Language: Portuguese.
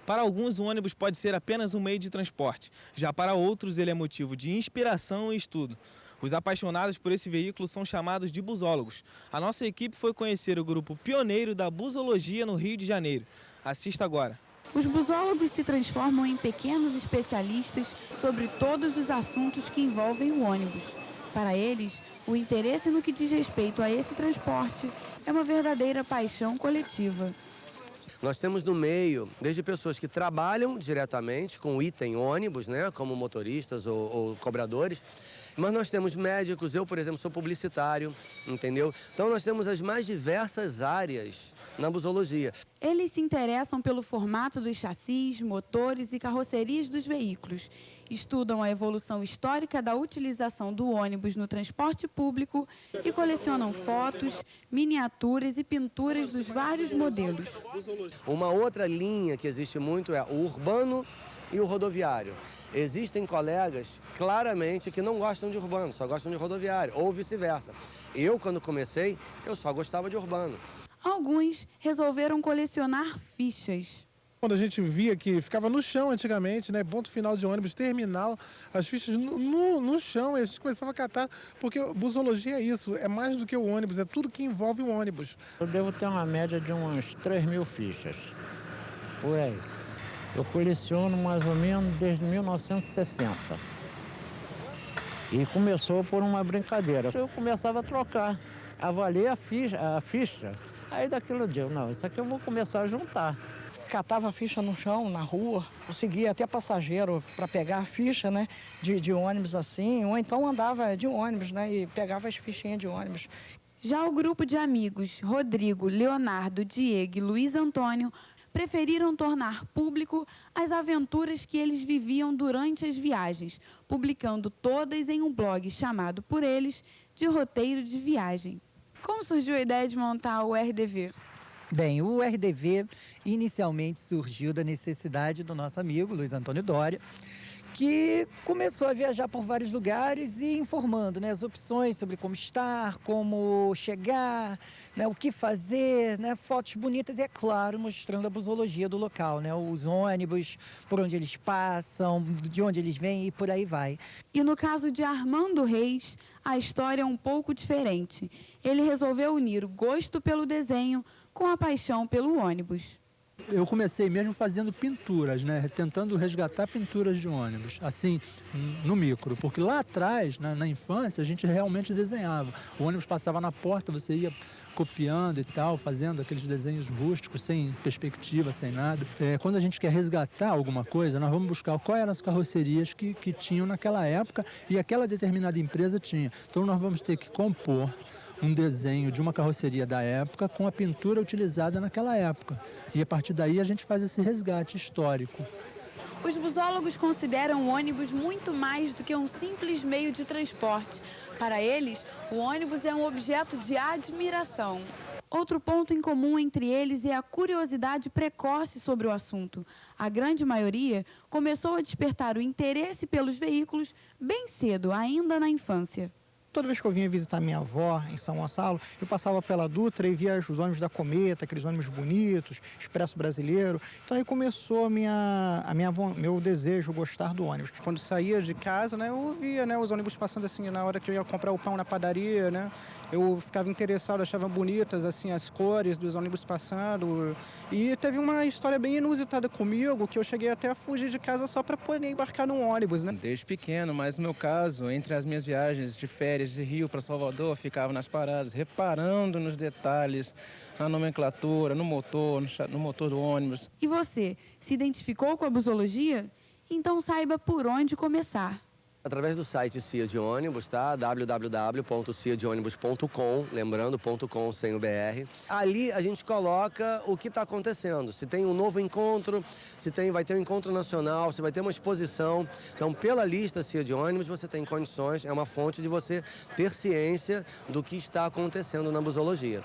Para alguns, o ônibus pode ser apenas um meio de transporte. Já para outros, ele é motivo de inspiração e estudo. Os apaixonados por esse veículo são chamados de busólogos. A nossa equipe foi conhecer o grupo pioneiro da busologia no Rio de Janeiro. Assista agora. Os busólogos se transformam em pequenos especialistas sobre todos os assuntos que envolvem o ônibus. Para eles, o interesse no que diz respeito a esse transporte é uma verdadeira paixão coletiva. Nós temos no meio, desde pessoas que trabalham diretamente com o item ônibus, né, como motoristas ou cobradores, mas nós temos médicos, eu, por exemplo, sou publicitário, entendeu? Então nós temos as mais diversas áreas na busologia. Eles se interessam pelo formato dos chassis, motores e carrocerias dos veículos. Estudam a evolução histórica da utilização do ônibus no transporte público e colecionam fotos, miniaturas e pinturas dos vários modelos. Uma outra linha que existe muito é o urbano e o rodoviário. Existem colegas, claramente, que não gostam de urbano, só gostam de rodoviário, ou vice-versa. Eu, quando comecei, eu só gostava de urbano. Alguns resolveram colecionar fichas. Quando a gente via que ficava no chão antigamente, né, ponto final de ônibus, terminal, as fichas no chão, e a gente começava a catar, porque busologia é isso, é mais do que o ônibus, é tudo que envolve o ônibus. Eu devo ter uma média de umas 3.000 fichas, por aí. Eu coleciono mais ou menos desde 1960. E começou por uma brincadeira. Eu começava a trocar, avaliei a ficha. Aí daquilo dia, não, isso aqui eu vou começar a juntar. Catava a ficha no chão, na rua, conseguia até passageiro para pegar a ficha, né, de ônibus assim, ou então andava de ônibus, né, e pegava as fichinhas de ônibus. Já o grupo de amigos Rodrigo, Leonardo, Diego e Luiz Antônio preferiram tornar público as aventuras que eles viviam durante as viagens, publicando todas em um blog chamado por eles de Roteiro de Viagem. Como surgiu a ideia de montar o RDV? Bem, o RDV inicialmente surgiu da necessidade do nosso amigo Luiz Antônio Doria, que começou a viajar por vários lugares e informando, né, as opções sobre como estar, como chegar, né, o que fazer, né, fotos bonitas e, é claro, mostrando a busologia do local, né, os ônibus, por onde eles passam, de onde eles vêm e por aí vai. E no caso de Armando Reis, a história é um pouco diferente. Ele resolveu unir o gosto pelo desenho com a paixão pelo ônibus. Eu comecei mesmo fazendo pinturas, né? Tentando resgatar pinturas de ônibus, assim, no micro. Porque lá atrás, na infância, a gente realmente desenhava. O ônibus passava na porta, você ia copiando e tal, fazendo aqueles desenhos rústicos, sem perspectiva, sem nada. Quando a gente quer resgatar alguma coisa, nós vamos buscar quais eram as carrocerias que tinham naquela época e aquela determinada empresa tinha. Então nós vamos ter que compor um desenho de uma carroceria da época com a pintura utilizada naquela época. E a partir daí a gente faz esse resgate histórico. Os busólogos consideram o ônibus muito mais do que um simples meio de transporte. Para eles, o ônibus é um objeto de admiração. Outro ponto em comum entre eles é a curiosidade precoce sobre o assunto. A grande maioria começou a despertar o interesse pelos veículos bem cedo, ainda na infância. Toda vez que eu vinha visitar minha avó em São Gonçalo, eu passava pela Dutra e via os ônibus da Cometa, aqueles ônibus bonitos, Expresso Brasileiro. Então aí começou meu desejo, gostar do ônibus. Quando saía de casa, né, eu via, né, os ônibus passando assim na hora que eu ia comprar o pão na padaria, né? Eu ficava interessado, achava bonitas assim as cores dos ônibus passando. E teve uma história bem inusitada comigo, que eu cheguei até a fugir de casa só para poder embarcar num ônibus, né? Desde pequeno, mas no meu caso, entre as minhas viagens de férias de Rio para Salvador, eu ficava nas paradas, reparando nos detalhes, na nomenclatura, no motor do ônibus. E você, se identificou com a busologia? Então saiba por onde começar. Através do site CIA de ônibus, tá? www.ciadeonibus.com, lembrando, .com sem o BR. Ali a gente coloca o que está acontecendo. Se tem um novo encontro, vai ter um encontro nacional, se vai ter uma exposição. Então, pela lista CIA de ônibus, você tem condições, é uma fonte de você ter ciência do que está acontecendo na busologia.